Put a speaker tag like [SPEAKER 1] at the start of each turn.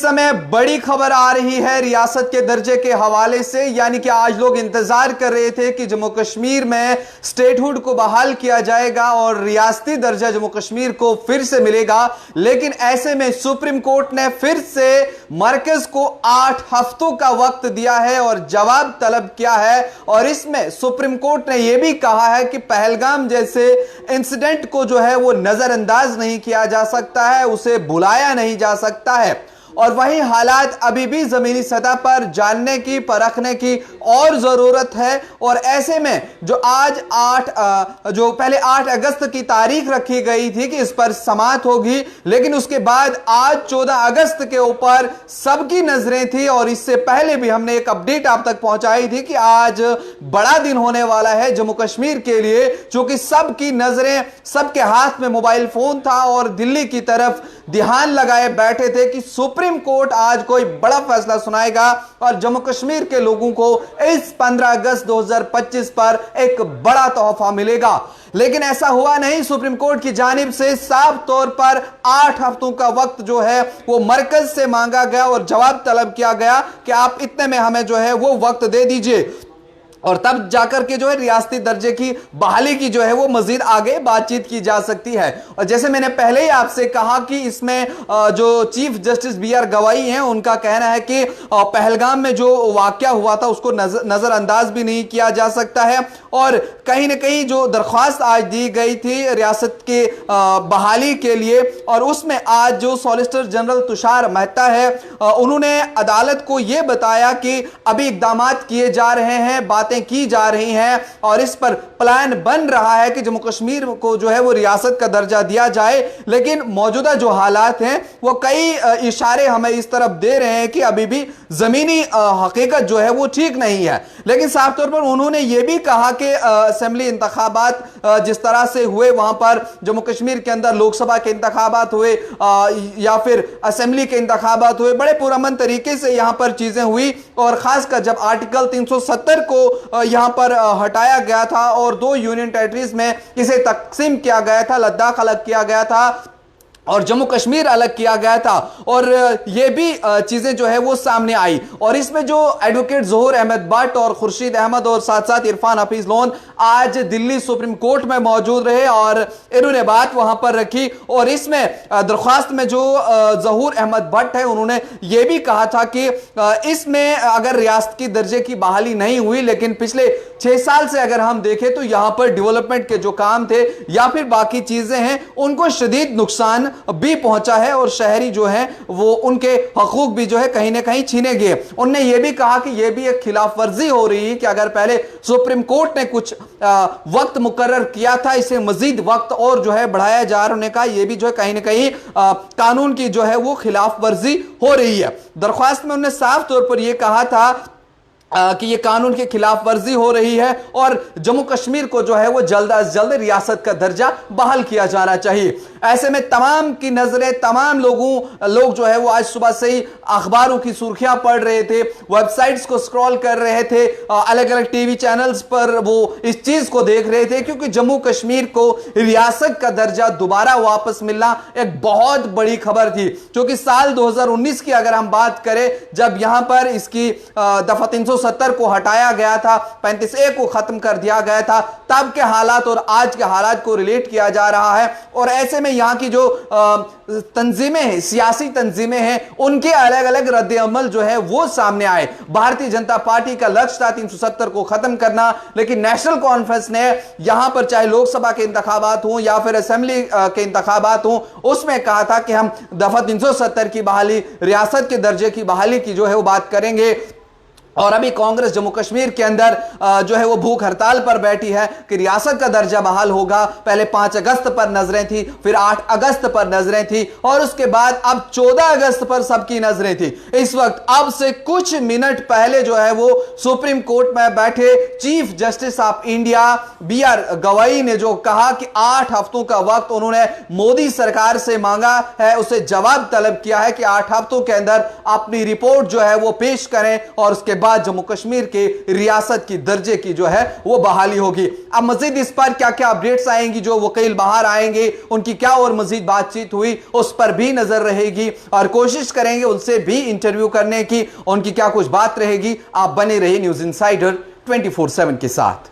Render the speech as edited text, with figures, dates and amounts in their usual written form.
[SPEAKER 1] समय बड़ी खबर आ रही है रियासत के दर्जे के हवाले से, यानी कि आज लोग इंतजार कर रहे थे कि जम्मू कश्मीर में स्टेटहुड को बहाल किया जाएगा और रियासती दर्जा जम्मू कश्मीर को फिर से मिलेगा। लेकिन ऐसे में सुप्रीम कोर्ट ने फिर से मरकज को 8 हफ्तों का वक्त दिया है और जवाब तलब किया है। और इसमें सुप्रीम कोर्ट ने यह भी कहा है कि पहलगाम जैसे इंसिडेंट को जो है वो नजरअंदाज नहीं किया जा सकता है, उसे बुलाया नहीं जा सकता है। और वही हालात अभी भी जमीनी सतह पर जानने की, परखने की और जरूरत है। और ऐसे में जो आज जो पहले 8 अगस्त की तारीख रखी गई थी कि इस पर समाअत होगी, लेकिन उसके बाद आज 14 अगस्त के ऊपर सबकी नजरें थी। और इससे पहले भी हमने एक अपडेट आप तक पहुंचाई थी कि आज बड़ा दिन होने वाला है जम्मू कश्मीर के लिए, क्योंकि सबकी नजरें, सबके हाथ में मोबाइल फोन था और दिल्ली की तरफ ध्यान लगाए बैठे थे कि सुप्रीम कोर्ट आज कोई बड़ा फैसला सुनाएगा और जम्मू कश्मीर के लोगों को इस 15 अगस्त 2025 पर एक बड़ा तोहफा मिलेगा। लेकिन ऐसा हुआ नहीं। सुप्रीम कोर्ट की जानिब से साफ तौर पर 8 हफ्तों का वक्त जो है वो मरकज से मांगा गया और जवाब तलब किया गया कि आप इतने में हमें जो है वो वक्त दे दीजिए, और तब जाकर के जो है रियासती दर्जे की बहाली की जो है वो मजीद आगे बातचीत की जा सकती है। और जैसे मैंने पहले ही आपसे कहा कि इसमें जो चीफ जस्टिस BR गवाई हैं, उनका कहना है कि पहलगाम में जो वाकया हुआ था उसको नजरअंदाज भी नहीं किया जा सकता है। और कहीं ना कहीं जो दरख्वास्त आज दी गई थी रियासत के बहाली के लिए, और उसमें आज जो सॉलिसिटर जनरल तुषार मेहता है, उन्होंने अदालत को यह बताया कि अभी इकदाम किए जा रहे हैं, बातें की जा रही हैं और इस पर प्लान बन रहा है कि जम्मू कश्मीर को जो है वो रियासत का दर्जा दिया जाए। लेकिन मौजूदा जो हालात हैं वो कई इशारे हमें इस तरफ दे रहे हैं कि अभी भी जमीनी हकीकत जो है वो ठीक नहीं है। लेकिन साफ तौर पर उन्होंने ये भी कहा कि असेंबली इंतखाबात जिस तरह से हुए, वहां पर जम्मू कश्मीर के अंदर लोकसभा के इंतखाबात हुए या फिर असेंबली के इंतखाबात हुए, बड़े पुरअमन तरीके से यहां पर चीजें हुई। और खासकर जब आर्टिकल 370 को यहां पर हटाया गया था और 2 यूनियन टेरिटरीज में इसे तकसीम किया गया था, लद्दाख अलग किया गया था और जम्मू कश्मीर अलग किया गया था, और ये भी चीजें जो है वो सामने आई। और इसमें जो एडवोकेट ज़ोहर अहमद भट्ट और खुर्शीद अहमद और साथ साथ इरफान हफीज लोन आज दिल्ली सुप्रीम कोर्ट में मौजूद रहे और इन्होंने बात वहां पर रखी। और इसमें दरख्वास्त में जो ज़ोहर अहमद भट्ट है, उन्होंने ये भी कहा था कि इसमें अगर रियासत की दर्जे की बहाली नहीं हुई, लेकिन पिछले 6 साल से अगर हम देखें तो यहां पर डेवलपमेंट के जो काम थे या फिर बाकी चीजें हैं, उनको शदीद नुकसान भी पहुंचा है और शहरी जो है वो उनके हकूक भी जो है कहीं ना कहीं छीने गए। उन्होंने ये भी कहा कि यह भी एक खिलाफ वर्जी हो रही है कि अगर पहले सुप्रीम कोर्ट ने कुछ वक्त मुकर्रर किया था, इसे मजीद वक्त और जो है बढ़ाया जा रहा है, यह भी जो है कहीं ना कहीं कानून की जो है वो खिलाफ वर्जी हो रही है। दरख्वास्त में उन्होंने साफ तौर पर यह कहा था कि ये कानून की खिलाफ वर्जी हो रही है और जम्मू कश्मीर को जो है वो जल्द अज जल्द रियासत का दर्जा बहाल किया जाना चाहिए। ऐसे में तमाम की नजरें, तमाम लोग जो है वो आज सुबह से ही अखबारों की सुर्खियां पढ़ रहे थे, वेबसाइट्स को स्क्रॉल कर रहे थे, अलग अलग टीवी चैनल्स पर वो इस चीज को देख रहे थे, क्योंकि जम्मू कश्मीर को रियासत का दर्जा दोबारा वापस मिलना एक बहुत बड़ी खबर थी। क्योंकि साल 2019 की अगर हम बात करें, जब यहां पर इसकी दफा 370 को हटाया गया था, 35A को खत्म कर दिया गया था, तब के हालात और आज के हालात को रिलेट किया जा रहा है। और ऐसे में यहां की जो तंजीमें हैं, सियासी तंजीमें हैं, उनके अलग अलग रद्द अमल जो है वो सामने आए। भारतीय जनता पार्टी का लक्ष्य था 370 को खत्म करना, लेकिन नेशनल कॉन्फ्रेंस ने यहां पर चाहे लोकसभा के इंतखाबात हों या फिर असेंबली के इंतखाबात हों, उसमें कहा था कि हम दफा 370 की बहाली, रियासत के दर्जे की बहाली की जो है वो बात करेंगे। और अभी कांग्रेस जम्मू कश्मीर के अंदर जो है वो भूख हड़ताल पर बैठी है कि रियासत का दर्जा बहाल होगा। पहले 5 अगस्त पर नजरें थी, फिर 8 अगस्त पर नजरें थी और उसके बाद अब 14 अगस्त पर सबकी नजरें थी। इस वक्त अब से कुछ मिनट पहले जो है वो सुप्रीम कोर्ट में बैठे chief justice of India BR गवाई ने जो कहा कि 8 हफ्तों का वक्त उन्होंने मोदी सरकार से मांगा है, उसे जवाब तलब किया है कि 8 हफ्तों के अंदर अपनी रिपोर्ट जो है वो पेश करें और उसके बाद बाद जम्मू कश्मीर के रियासत की दर्जे की जो है वो बहाली होगी। अब मजीद इस पर क्या क्या अपडेट्स आएंगी, जो वकील बाहर आएंगे उनकी क्या और मजीद बातचीत हुई उस पर भी नजर रहेगी और कोशिश करेंगे उनसे भी इंटरव्यू करने की, उनकी क्या कुछ बात रहेगी। आप बने रहिए न्यूज़ इनसाइडर 24/7 के साथ।